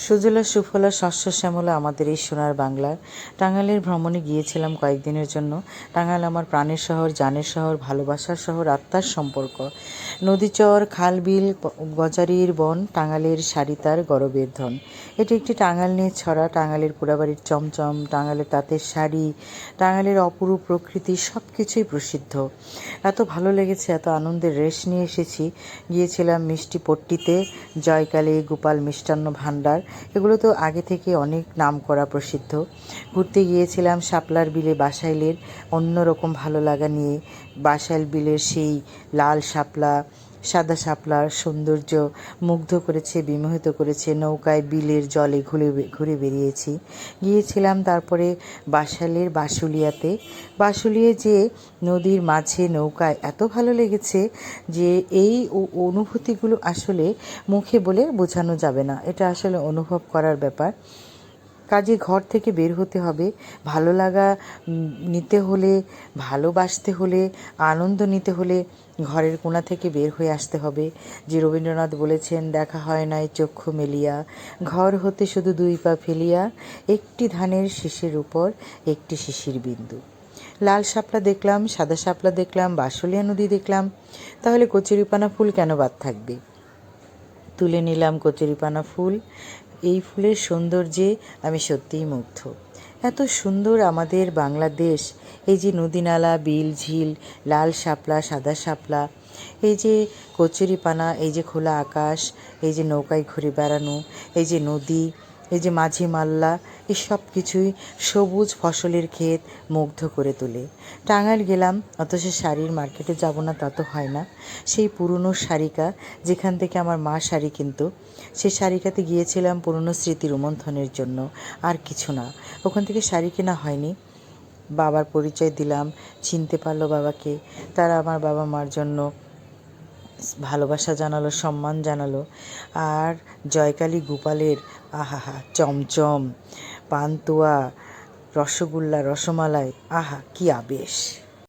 সুজলা সুফলা শস্য শ্যামলা আমাদের এই সোনার বাংলার। টাঙ্গাইলের ভ্রমণে গিয়েছিলাম কয়েকদিনের জন্য। টাঙ্গাইল আমার প্রাণের শহর, জানের শহর, ভালোবাসার শহর, আত্মার সম্পর্ক। নদীচর, খাল বিল, গজারির বন, টাঙ্গাইলের সারিতার গরবের ধন। এটি একটি টাঙ্গাইল নিয়ে ছড়া। টাঙ্গাইলের পোড়াবাড়ির চমচম, টাঙ্গাইলের তাঁতের শাড়ি, টাঙ্গাইলের অপরূপ প্রকৃতি সব কিছুই প্রসিদ্ধ। এত ভালো লেগেছে, এত আনন্দের রেশ নিয়ে এসেছি। গিয়েছিলাম মিষ্টি পট্টিতে, জয়কালী, গোপাল মিষ্টান্ন ভাণ্ডার, এগুলো তো আগে থেকে অনেক নাম করা প্রসিদ্ধ। ঘুরতে গিয়েছিলাম শাপলার বিলে, বাসাইলের অন্যরকম ভালো লাগা নিয়ে। বাসাইল বিলের সেই লাল শাপলা, সাদা শাপলার সৌন্দর্য মুগ্ধ করেছে, বিমোহিত করেছে। নৌকায় বিলের জলে ঘুরে বেরিয়েছি। গিয়েছিলাম তারপরে বাসাইলের বাসুলিয়াতে। বাসুলিয়ে যে নদীর মাঝে নৌকায় এত ভালো লেগেছে যে এই অনুভূতিগুলো আসলে মুখে বলে বোঝানো যাবে না। এটা আসলে অনুভব করার ব্যাপার। কাজে ঘর থেকে বের হতে হবে। ভালো লাগা নিতে হলে, ভালোবাসতে হলে, আনন্দ নিতে হলে ঘরের কোণা থেকে বের হয়ে আসতে হবে। যে রবীন্দ্রনাথ বলেছেন, দেখা হয় নাই চক্ষু মেলিয়া, ঘর হতে শুধু দুই পা ফেলিয়া, একটি ধানের শীষের উপর একটি শিশির বিন্দু। লাল শাপলা দেখলাম, সাদা শাপলা দেখলাম, বাঁশলিয়া নদী দেখলাম, তাহলে কচুরিপানা ফুল কেন বাদ থাকবে? তুলে নিলাম কচুরিপানা ফুল। এই ফুলের সৌন্দর্যে আমি সত্যিই মুগ্ধ। এত সুন্দর আমাদের বাংলাদেশ। এই যে নদীনালা, বিল, ঝিল, লাল শাপলা, সাদা শাপলা, এই যে কচুরিপানা, এই যে খোলা আকাশ, এই যে নৌকায় ঘুরে বেড়ানো, এই যে নদী, এই যে মাঝি মাল্লা, এই সব কিছুই সবুজ ফসলের ক্ষেত মুগ্ধ করে তোলে। টাঙ্গাইল গেলাম, অথচ শাড়ির মার্কেটে যাব না তা তো হয় না। সেই পুরনো শাড়িকা, যেখান থেকে আমার মা শাড়ি কিনতো, সেই শাড়িকাতে গিয়েছিলাম পুরনো স্মৃতি রোমন্থনের জন্য, আর কিছু না। ওখান থেকে শাড়ি কেনা হয়নি। বাবার পরিচয় দিলাম, চিনতে পারলো বাবাকে। তারা আমার বাবা মার জন্য ভালোবাসা জানালো, সম্মান জানালো। আর জয়কালী গোপালের আহাহা চমচম, পান্তুয়া, রসগোল্লা, রসমালাই, আহা কি আবেশ!